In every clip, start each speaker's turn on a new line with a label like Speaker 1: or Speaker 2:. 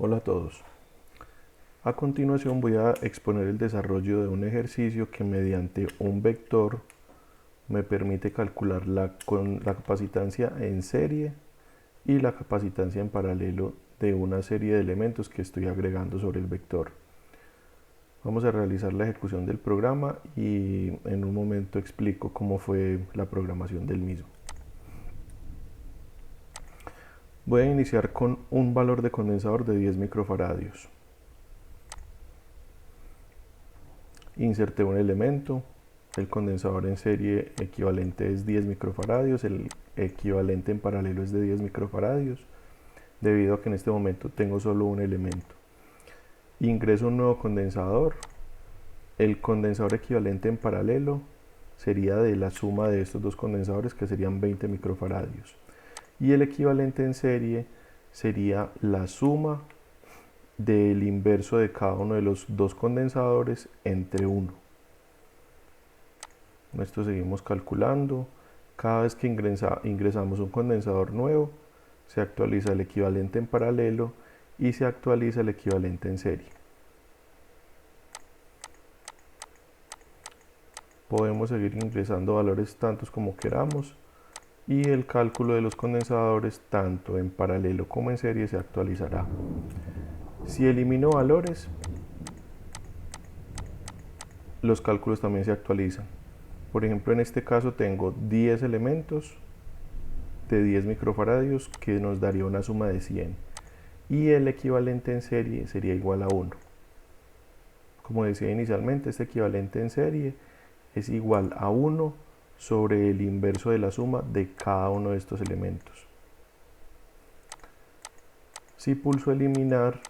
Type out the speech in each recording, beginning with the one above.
Speaker 1: Hola a todos. A continuación voy a exponer el desarrollo de un ejercicio que mediante un vector me permite calcular la capacitancia en serie y la capacitancia en paralelo de una serie de elementos que estoy agregando sobre el vector. Vamos a realizar la ejecución del programa y en un momento explico cómo fue la programación del mismo. Voy a iniciar con un valor de condensador de 10 microfaradios. Inserté un elemento, el condensador en serie equivalente es 10 microfaradios, el equivalente en paralelo es de 10 microfaradios, debido a que en este momento tengo solo un elemento. Ingreso un nuevo condensador, el condensador equivalente en paralelo sería de la suma de estos dos condensadores, que serían 20 microfaradios, y el equivalente en serie sería la suma del inverso de cada uno de los dos condensadores entre 1. Esto seguimos calculando. Cada vez que ingresamos un condensador nuevo, se actualiza el equivalente en paralelo y se actualiza el equivalente en serie. Podemos seguir ingresando valores tantos como queramos y el cálculo de los condensadores tanto en paralelo como en serie se actualizará. Si elimino valores, los cálculos también se actualizan. Por ejemplo, en este caso tengo 10 elementos de 10 microfaradios que nos daría una suma de 100 y el equivalente en serie sería igual a 1. Como decía inicialmente, este equivalente en serie es igual a 1 sobre el inverso de la suma de cada uno de estos elementos. Si pulso eliminar,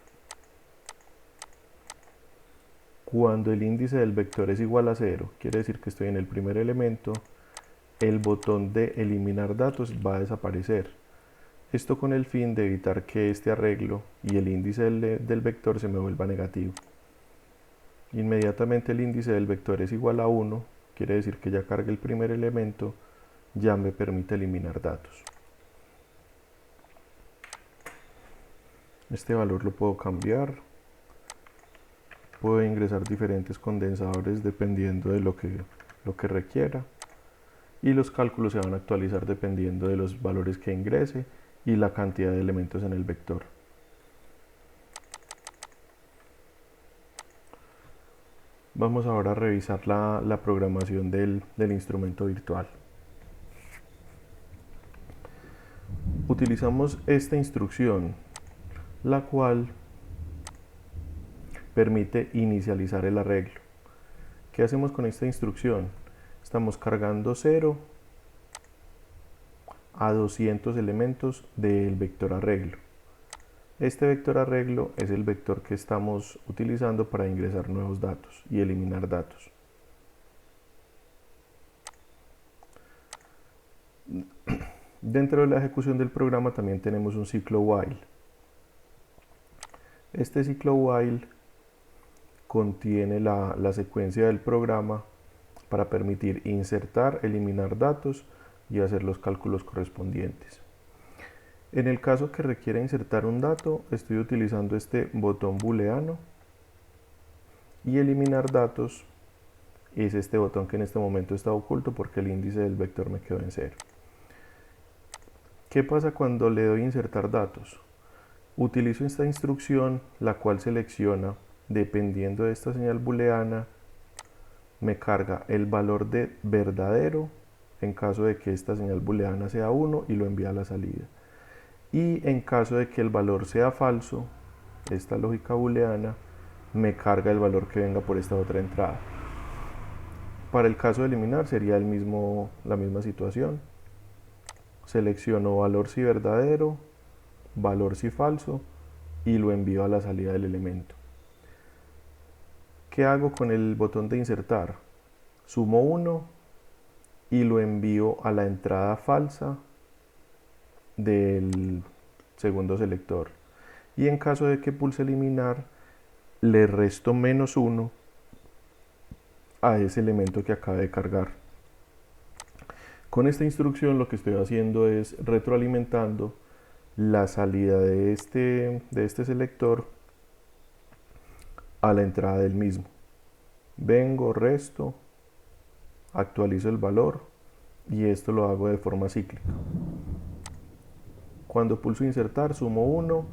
Speaker 1: cuando el índice del vector es igual a 0, quiere decir que estoy en el primer elemento, el botón de eliminar datos va a desaparecer. Esto con el fin de evitar que este arreglo y el índice del vector se me vuelva negativo. Inmediatamente el índice del vector es igual a 1, quiere decir que ya cargué el primer elemento, ya me permite eliminar datos. Este valor lo puedo cambiar, puedo ingresar diferentes condensadores dependiendo de lo que requiera, y los cálculos se van a actualizar dependiendo de los valores que ingrese y la cantidad de elementos en el vector. Vamos ahora a revisar la programación del instrumento virtual. Utilizamos esta instrucción, la cual permite inicializar el arreglo. ¿Qué hacemos con esta instrucción? Estamos cargando 0 a 200 elementos del vector arreglo. Este vector arreglo es el vector que estamos utilizando para ingresar nuevos datos y eliminar datos. Dentro de la ejecución del programa también tenemos un ciclo while. Este ciclo while contiene la secuencia del programa para permitir insertar, eliminar datos y hacer los cálculos correspondientes. En el caso que requiera insertar un dato, estoy utilizando este botón booleano, y eliminar datos es este botón que en este momento está oculto porque el índice del vector me quedó en 0. ¿Qué pasa cuando le doy insertar datos? Utilizo esta instrucción, la cual selecciona, dependiendo de esta señal booleana, me carga el valor de verdadero en caso de que esta señal booleana sea 1 y lo envía a la salida. Y en caso de que el valor sea falso, esta lógica booleana me carga el valor que venga por esta otra entrada. Para el caso de eliminar sería la misma situación. Selecciono valor si verdadero, valor si falso y lo envío a la salida del elemento. ¿Qué hago con el botón de insertar? Sumo 1 y lo envío a la entrada falsa del segundo selector. Y en caso de que pulse eliminar, le resto -1 a ese elemento que acabé de cargar. Con esta instrucción lo que estoy haciendo es retroalimentando la salida de este selector a la entrada del mismo. Vengo, resto, actualizo el valor y esto lo hago de forma cíclica. Cuando pulso insertar sumo 1,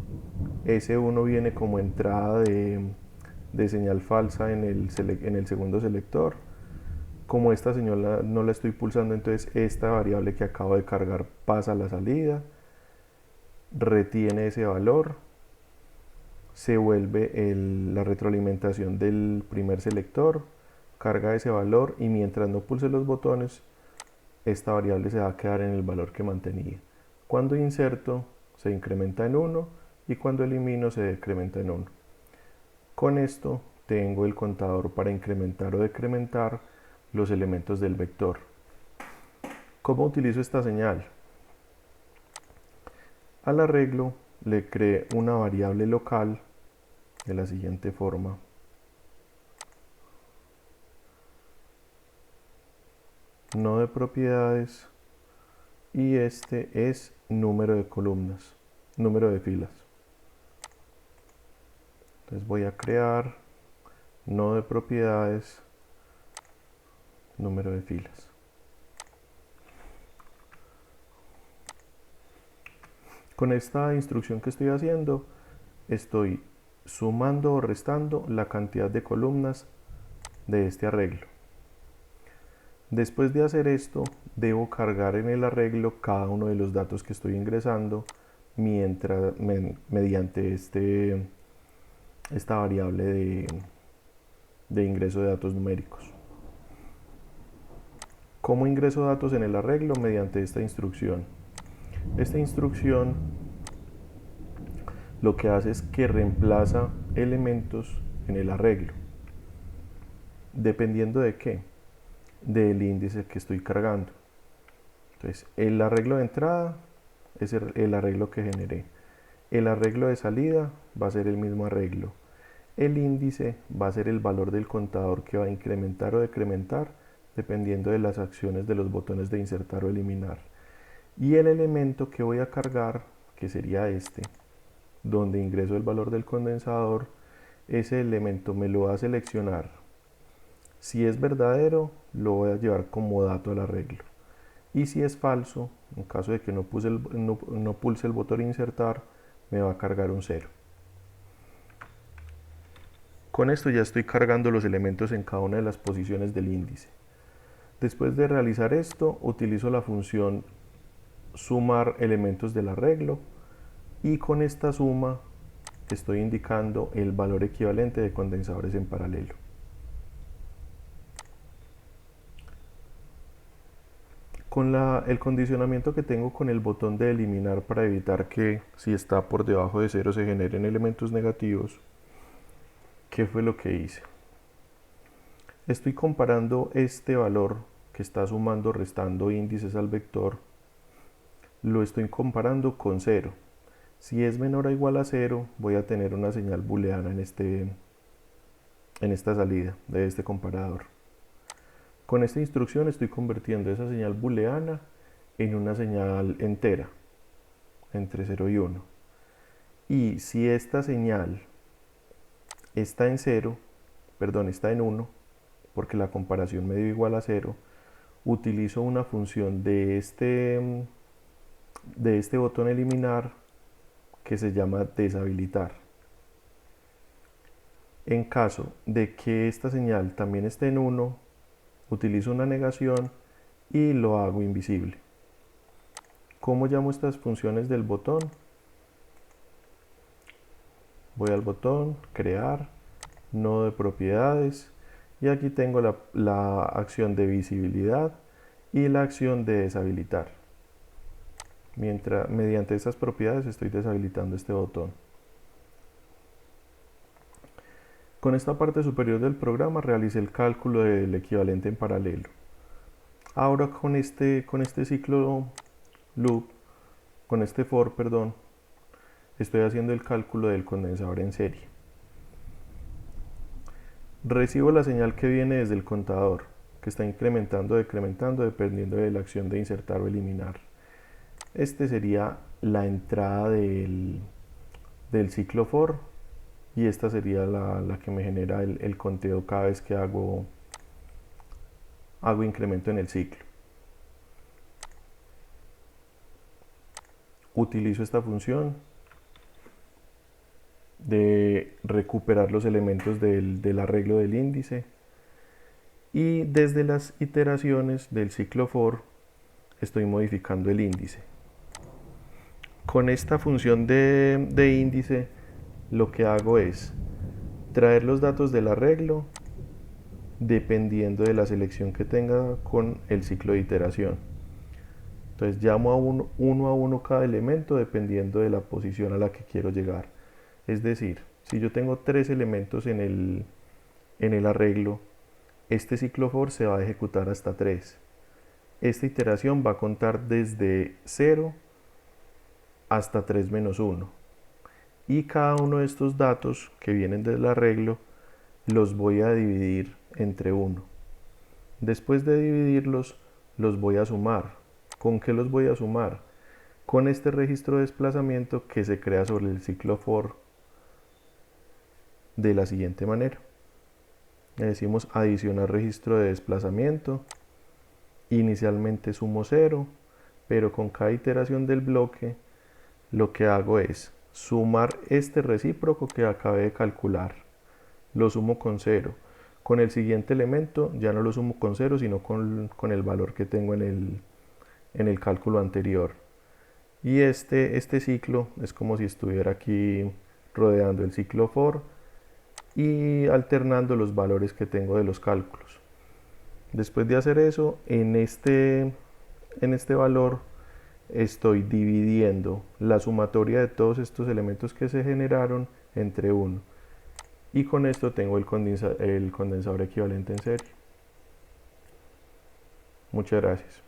Speaker 1: ese 1 viene como entrada de señal falsa en el segundo selector. Como esta señal no la estoy pulsando, entonces esta variable que acabo de cargar pasa a la salida, retiene ese valor, se vuelve la retroalimentación del primer selector, carga ese valor y mientras no pulse los botones, esta variable se va a quedar en el valor que mantenía. Cuando inserto se incrementa en 1 y cuando elimino se decrementa en 1. Con esto tengo el contador para incrementar o decrementar los elementos del vector. ¿Cómo utilizo esta señal? Al arreglo le creé una variable local de la siguiente forma. No de propiedades y este es número de columnas, número de filas. Entonces voy a crear no de propiedades, número de filas. Con esta instrucción que estoy haciendo, estoy sumando o restando la cantidad de columnas de este arreglo. Después de hacer esto, debo cargar en el arreglo cada uno de los datos que estoy ingresando mediante esta variable de ingreso de datos numéricos. ¿Cómo ingreso datos en el arreglo? Mediante esta instrucción. Esta instrucción lo que hace es que reemplaza elementos en el arreglo. ¿Dependiendo de qué? Del índice que estoy cargando. Entonces, el arreglo de entrada es el arreglo que generé. El arreglo de salida va a ser el mismo arreglo. El índice va a ser el valor del contador que va a incrementar o decrementar dependiendo de las acciones de los botones de insertar o eliminar. Y el elemento que voy a cargar, que sería este, donde ingreso el valor del condensador, ese elemento me lo va a seleccionar. Si es verdadero, lo voy a llevar como dato al arreglo. Y si es falso, en caso de que no pulse el botón insertar, me va a cargar un 0. Con esto ya estoy cargando los elementos en cada una de las posiciones del índice. Después de realizar esto, utilizo la función sumar elementos del arreglo y con esta suma estoy indicando el valor equivalente de condensadores en paralelo. Con el condicionamiento que tengo con el botón de eliminar para evitar que si está por debajo de 0 se generen elementos negativos, ¿qué fue lo que hice? Estoy comparando este valor que está sumando, restando índices al vector, lo estoy comparando con 0. Si es menor o igual a 0, voy a tener una señal booleana en esta salida de este comparador. Con esta instrucción estoy convirtiendo esa señal booleana en una señal entera, entre 0 y 1. Y si esta señal está en 1, porque la comparación me dio igual a 0, utilizo una función de este botón eliminar que se llama deshabilitar. En caso de que esta señal también esté en 1, utilizo una negación y lo hago invisible. ¿Cómo llamo estas funciones del botón? Voy al botón, crear, nodo de propiedades y aquí tengo la acción de visibilidad y la acción de deshabilitar. Mediante estas propiedades estoy deshabilitando este botón. Con esta parte superior del programa realicé el cálculo del equivalente en paralelo. Ahora con este ciclo loop, con este for, perdón, estoy haciendo el cálculo del condensador en serie. Recibo la señal que viene desde el contador, que está incrementando o decrementando dependiendo de la acción de insertar o eliminar. Este sería la entrada del ciclo for y esta sería la que me genera el conteo cada vez que hago incremento en el ciclo. Utilizo esta función de recuperar los elementos del arreglo del índice y desde las iteraciones del ciclo for estoy modificando el índice. Con esta función de índice lo que hago es traer los datos del arreglo dependiendo de la selección que tenga con el ciclo de iteración. Entonces llamo a uno a uno cada elemento dependiendo de la posición a la que quiero llegar. Es decir, si yo tengo 3 elementos en el arreglo, este ciclo for se va a ejecutar hasta 3. Esta iteración va a contar desde 0 hasta 3 menos 1. Y cada uno de estos datos que vienen del arreglo los voy a dividir entre 1. Después de dividirlos, los voy a sumar. ¿Con qué los voy a sumar? Con este registro de desplazamiento que se crea sobre el ciclo for de la siguiente manera. Le decimos adicionar registro de desplazamiento. Inicialmente sumo 0, pero con cada iteración del bloque lo que hago es sumar este recíproco que acabé de calcular. Lo sumo con 0. Con el siguiente elemento ya no lo sumo con 0, sino con el valor que tengo en el cálculo anterior. Y este ciclo es como si estuviera aquí rodeando el ciclo for y alternando los valores que tengo de los cálculos. Después de hacer eso, en este valor estoy dividiendo la sumatoria de todos estos elementos que se generaron entre 1. Y con esto tengo el condensador equivalente en serie. Muchas gracias.